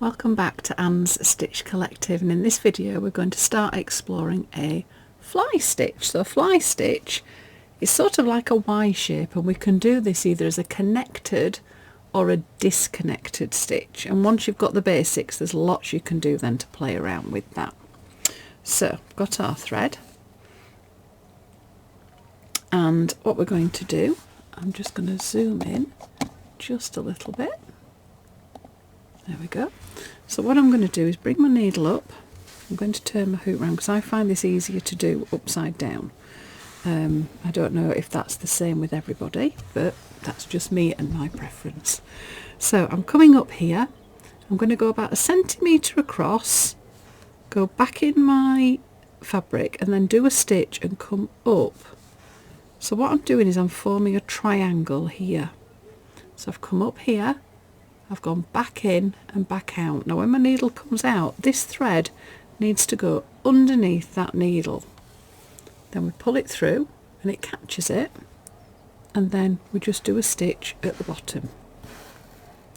Welcome back to Anne's Stitch Collective, and in this video we're going to start exploring a fly stitch. So a fly stitch is sort of like a Y shape, and we can do this either as a connected or a disconnected stitch, and once you've got the basics there's lots you can do then to play around with that. So we've got our thread, and what we're going to do, I'm just going to zoom in just a little bit. There we go. So what I'm going to do is bring my needle up. I'm going to turn my hoop round because I find this easier to do upside down. I don't know if that's the same with everybody, but that's just me and my preference. So I'm coming up here. I'm going to go about 1 centimetre across, go back in my fabric and then do a stitch and come up. So what I'm doing is I'm forming a triangle here. So I've come up here, I've gone back in and back out. Now when my needle comes out, this thread needs to go underneath that needle. Then we pull it through and it catches it, and then we just do a stitch at the bottom.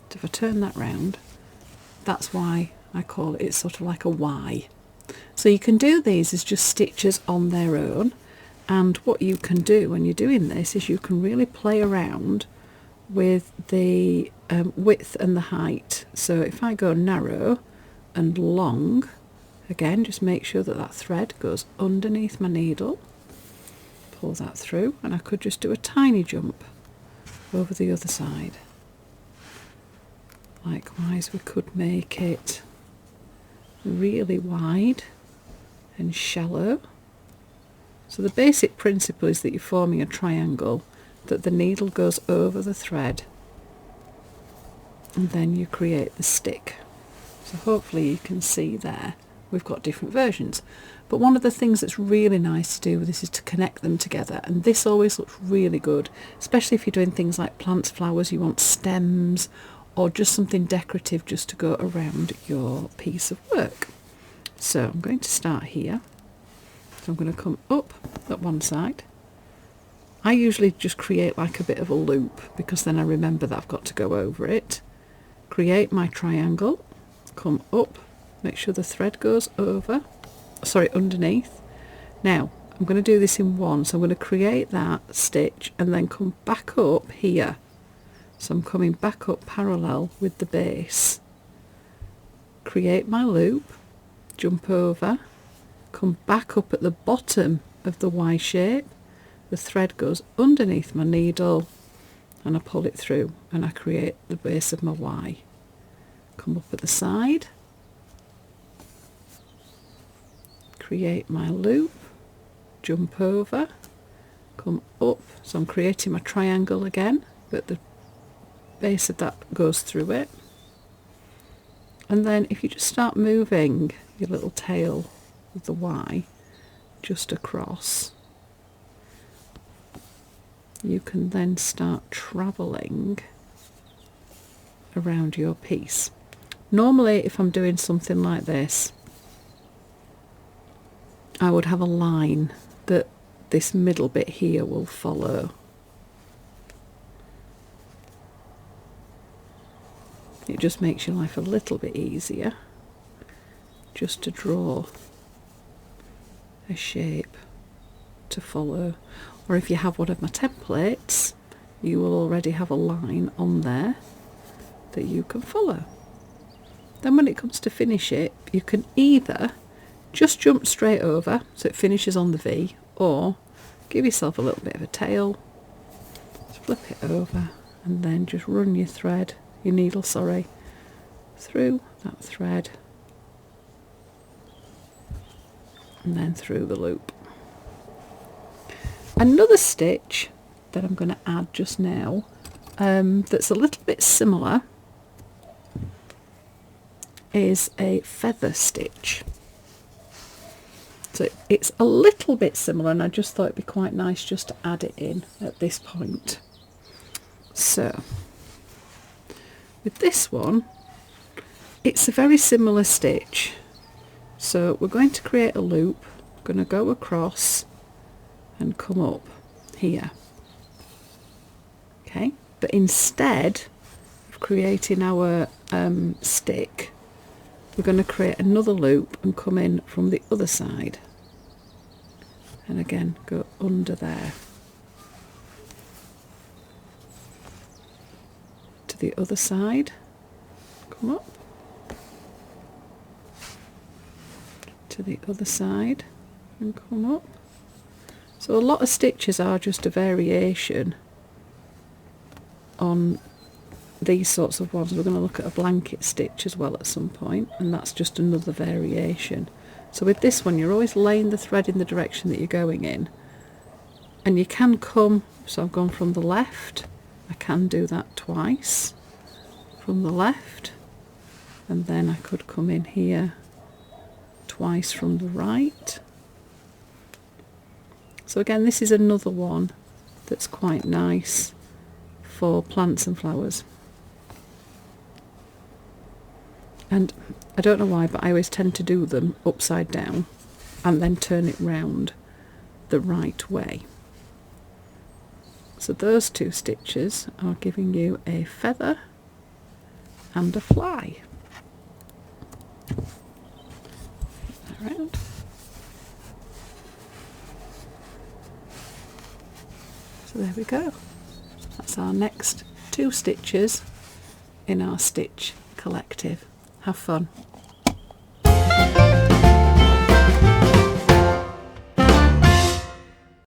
So if I turn that round, that's why I call it, it's sort of like a Y. So you can do these as just stitches on their own, and what you can do when you're doing this is you can really play around with the width and the height. So if I go narrow and long, again just make sure that that thread goes underneath my needle, pull that through, and I could just do a tiny jump over the other side. Likewise we could make it really wide and shallow. So the basic principle is that you're forming a triangle, that the needle goes over the thread, and then you create the stick. So hopefully you can see there we've got different versions, but one of the things that's really nice to do with this is to connect them together, and this always looks really good, especially if you're doing things like plants, flowers, you want stems or just something decorative just to go around your piece of work. So I'm going to start here. So I'm going to come up at one side. I usually just create like a bit of a loop because then I remember that I've got to go over it. Create my triangle, come up, make sure the thread goes underneath. Now I'm going to do this in one, so I'm going to create that stitch and then come back up here. So I'm coming back up parallel with the base. Create my loop, jump over, come back up at the bottom of the Y shape. The thread goes underneath my needle and I pull it through and I create the base of my Y. Come up at the side, create my loop, jump over, come up. So I'm creating my triangle again, but the base of that goes through it. And then if you just start moving your little tail of the Y just across, you can then start travelling around your piece. Normally if I'm doing something like this, I would have a line that this middle bit here will follow. It just makes your life a little bit easier just to draw a shape to follow. Or if you have one of my templates, you will already have a line on there that you can follow. Then when it comes to finish it, you can either just jump straight over so it finishes on the V, or give yourself a little bit of a tail, just flip it over and then just run your thread, your needle, sorry, through that thread and then through the loop. Another stitch that I'm going to add just now, that's a little bit similar, is a feather stitch. So it's a little bit similar, and I just thought it'd be quite nice just to add it in at this point. So with this one, it's a very similar stitch. So we're going to create a loop, going to go across and come up here. Okay, but instead of creating our stick, we're going to create another loop and come in from the other side, and again go under there to the other side, come up to the other side and come up. So a lot of stitches are just a variation on these sorts of ones. We're going to look at a blanket stitch as well at some point, and that's just another variation. So with this one, you're always laying the thread in the direction that you're going in, and you can come, so I've gone from the left, I can do that twice from the left, and then I could come in here twice from the right. So again, this is another one that's quite nice for plants and flowers. And I don't know why, but I always tend to do them upside down and then turn it round the right way. So those two stitches are giving you a feather and a fly. Around. So there we go. That's our next two stitches in our stitch collective. Have fun.